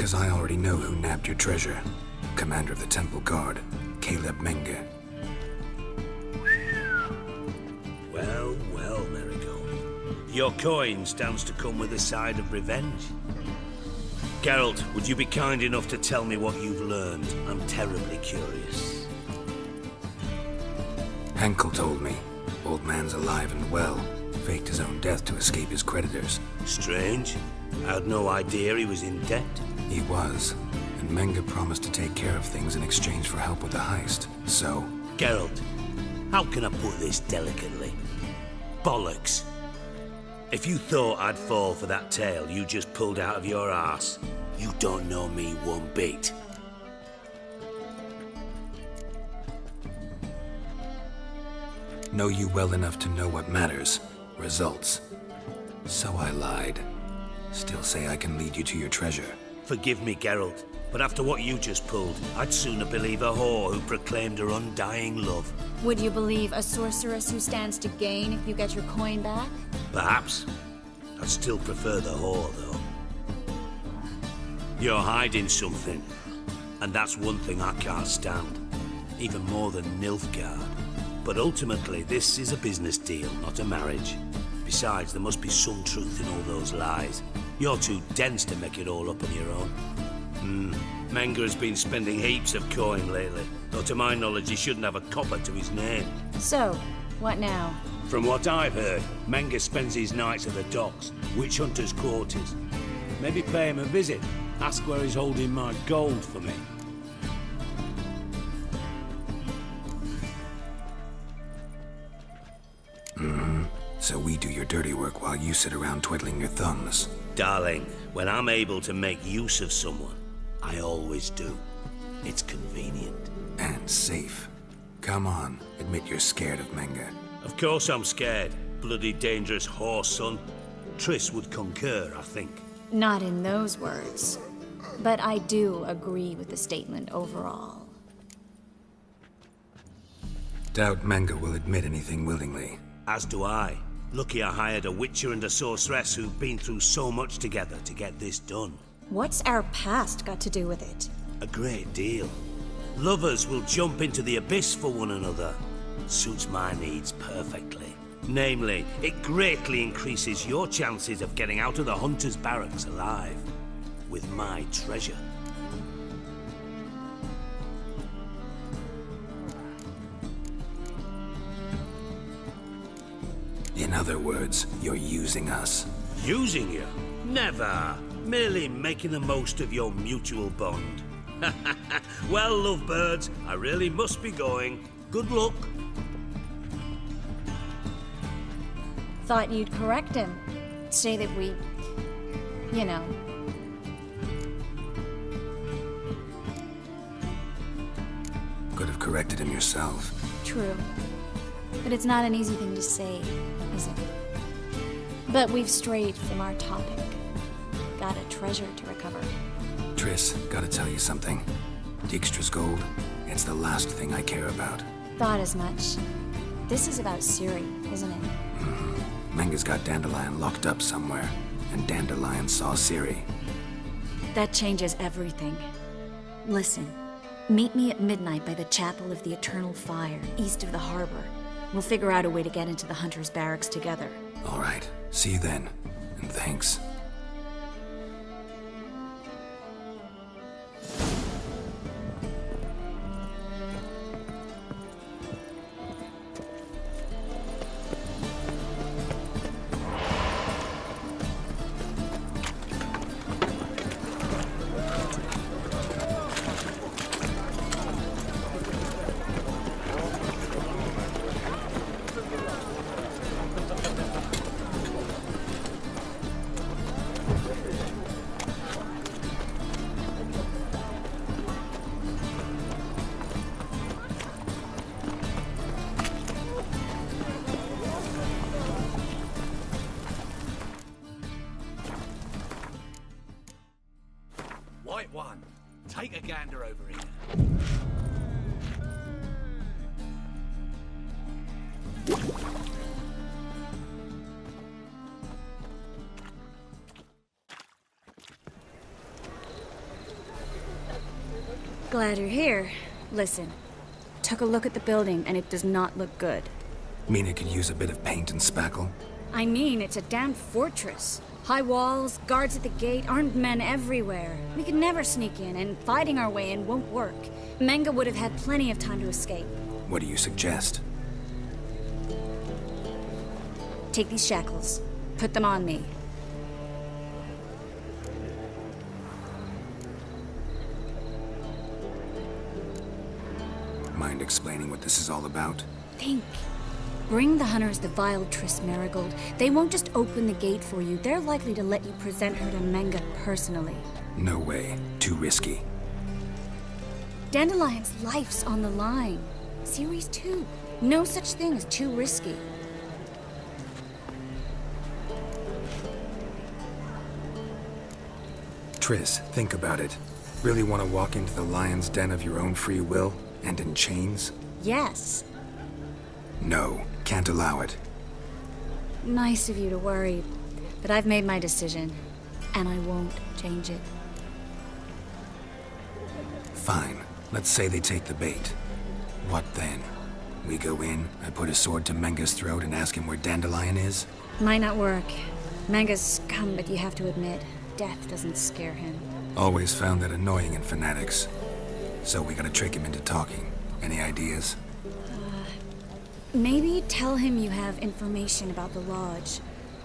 Because I already know who nabbed your treasure. Commander of the Temple Guard, Caleb Menge. Well, well, Marigold. Your coin stands to come with a side of revenge. Geralt, would you be kind enough to tell me what you've learned? I'm terribly curious. Henkel told me. Old man's alive and well. Faked his own death to escape his creditors. Strange. I had no idea he was in debt. He was. And Menge promised to take care of things in exchange for help with the heist. So... Geralt, how can I put this delicately? Bollocks. If you thought I'd fall for that tale you just pulled out of your arse, you don't know me one bit. Know you well enough to know what matters. Results. So I lied. Still say I can lead you to your treasure. Forgive me, Geralt, but after what you just pulled, I'd sooner believe a whore who proclaimed her undying love. Would you believe a sorceress who stands to gain if you get your coin back? Perhaps. I'd still prefer the whore, though. You're hiding something, and that's one thing I can't stand. Even more than Nilfgaard. But ultimately, this is a business deal, not a marriage. Besides, there must be some truth in all those lies. You're too dense to make it all up on your own. Menge has been spending heaps of coin lately, though to my knowledge he shouldn't have a copper to his name. So, what now? From what I've heard, Menge spends his nights at the docks, witch hunters' quarters. Maybe pay him a visit, ask where he's holding my gold for me. So we do your dirty work while you sit around twiddling your thumbs. Darling, when I'm able to make use of someone, I always do. It's convenient. And safe. Come on, admit you're scared of Menge. Of course I'm scared. Bloody dangerous horse, son. Triss would concur, I think. Not in those words. But I do agree with the statement overall. Doubt Menge will admit anything willingly. As do I. Lucky I hired a witcher and a sorceress who've been through so much together to get this done. What's our past got to do with it? A great deal. Lovers will jump into the abyss for one another. Suits my needs perfectly. Namely, it greatly increases your chances of getting out of the hunter's barracks alive. With my treasure. In other words, you're using us. Using you? Never. Merely making the most of your mutual bond. Well, lovebirds, I really must be going. Good luck. Thought you'd correct him. Say that we... you know... Could have corrected him yourself. True. But it's not an easy thing to say, is it? But we've strayed from our topic. Got a treasure to recover. Triss, gotta tell you something. Dijkstra's gold, it's the last thing I care about. Thought as much. This is about Ciri, isn't it? Menge's got Dandelion locked up somewhere, and Dandelion saw Ciri. That changes everything. Listen, meet me at midnight by the Chapel of the Eternal Fire, east of the harbor. We'll figure out a way to get into the Hunter's barracks together. All right, see you then, and thanks. White one, take a gander over here. Glad you're here. Listen, took a look at the building and it does not look good. Mean it could use a bit of paint and spackle? I mean, it's a damn fortress. High walls, guards at the gate, armed men everywhere. We could never sneak in, and fighting our way in won't work. Menge would have had plenty of time to escape. What do you suggest? Take these shackles. Put them on me. Mind explaining what this is all about? Think. Bring the hunters the vile Triss Marigold. They won't just open the gate for you. They're likely to let you present her to Menge personally. No way. Too risky. Dandelion's life's on the line. Series 2. No such thing as too risky. Triss, think about it. Really want to walk into the lion's den of your own free will? And in chains? Yes. No, can't allow it. Nice of you to worry, but I've made my decision, and I won't change it. Fine. Let's say they take the bait. What then? We go in, I put a sword to Menge's throat and ask him where Dandelion is? Might not work. Menge's scum, but you have to admit, death doesn't scare him. Always found that annoying in fanatics. So we gotta trick him into talking. Any ideas? Maybe tell him you have information about the Lodge.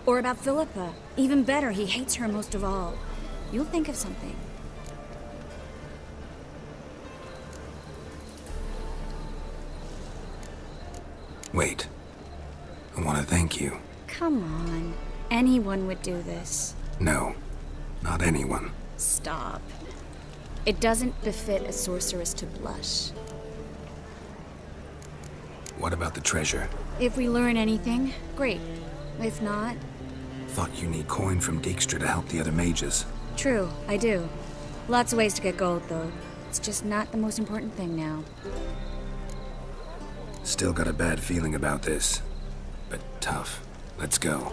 Or about Philippa. Even better, he hates her most of all. You'll think of something. Wait. I want to thank you. Come on. Anyone would do this. No. Not anyone. Stop. It doesn't befit a sorceress to blush. What about the treasure? If we learn anything, great. If not... Thought you need coin from Dijkstra to help the other mages. True, I do. Lots of ways to get gold, though. It's just not the most important thing now. Still got a bad feeling about this. But tough. Let's go.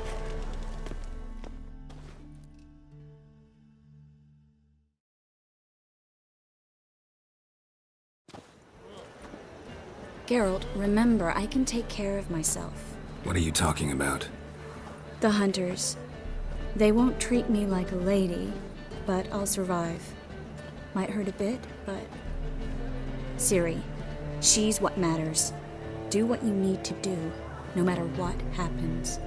Geralt, remember, I can take care of myself. What are you talking about? The hunters. They won't treat me like a lady, but I'll survive. Might hurt a bit, but... Ciri, she's what matters. Do what you need to do, no matter what happens.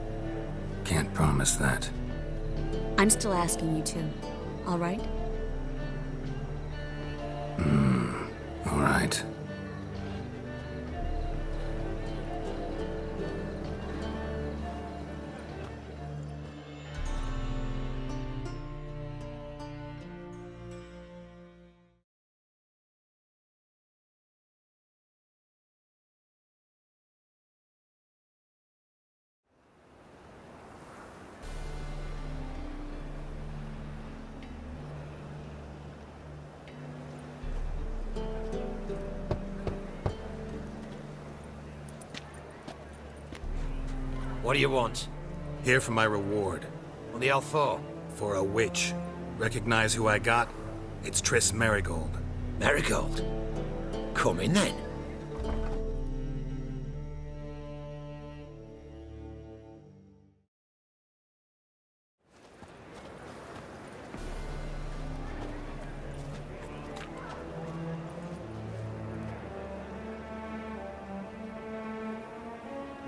Can't promise that. I'm still asking you to, all right? All right. What do you want? Here for my reward. What the hell for? For a witch. Recognize who I got? It's Triss Marigold. Marigold? Come in then.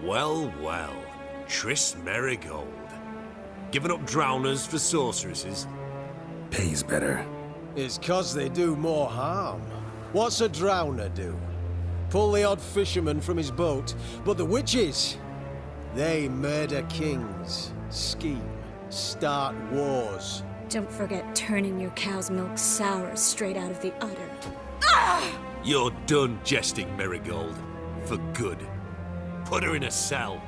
Well, well. Triss Marigold. Giving up drowners for sorceresses? Pays better. It's 'cause they do more harm. What's a drowner do? Pull the odd fisherman from his boat, but the witches, they murder kings, scheme, start wars. Don't forget turning your cow's milk sour straight out of the udder. You're done jesting, Marigold. For good. Put her in a cell.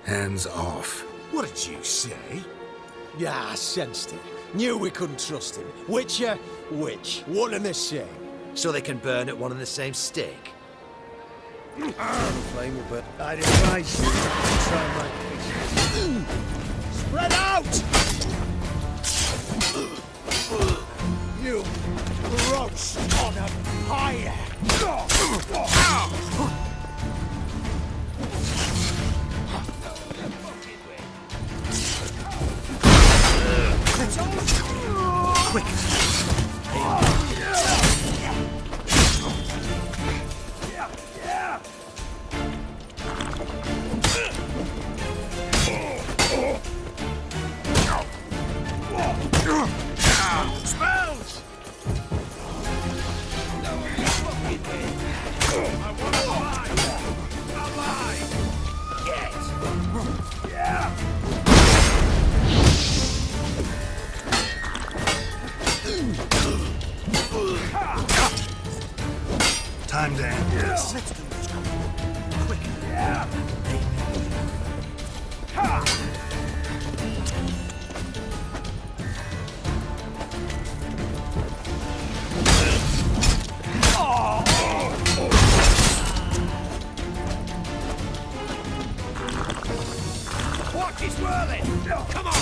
Hands off. What did you say? Yeah, I sensed it. Knew we couldn't trust him. Witcher, witch. One and the same. So they can burn at one and the same stake? Flame it, but I'd advise you to try my patience. Spread out! You roast on a pyre! Quick! Spells! I want alive! Alive! Get! Yeah! Time to end this. Let's do this. Quick. Yeah! Ha! Watch it swirling! Come on!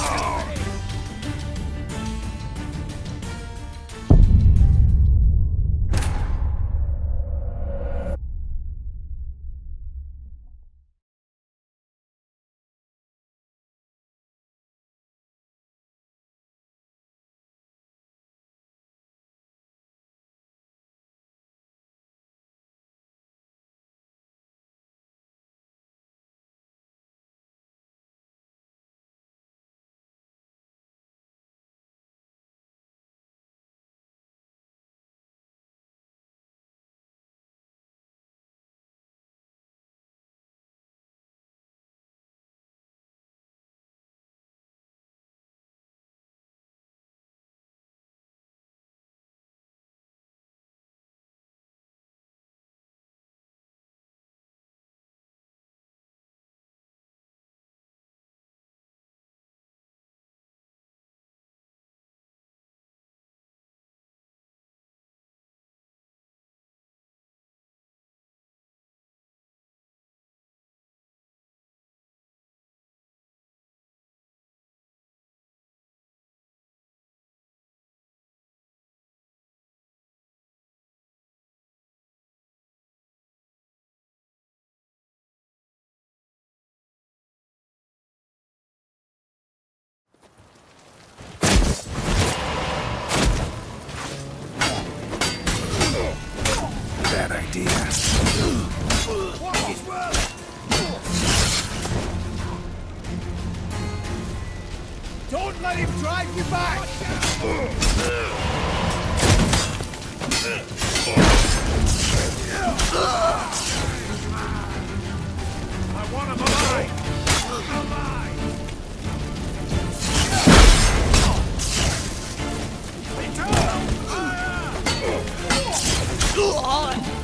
Bad idea. Watch it swirling! Don't let him drive you back! I want him alive! Alive! Eternal fire!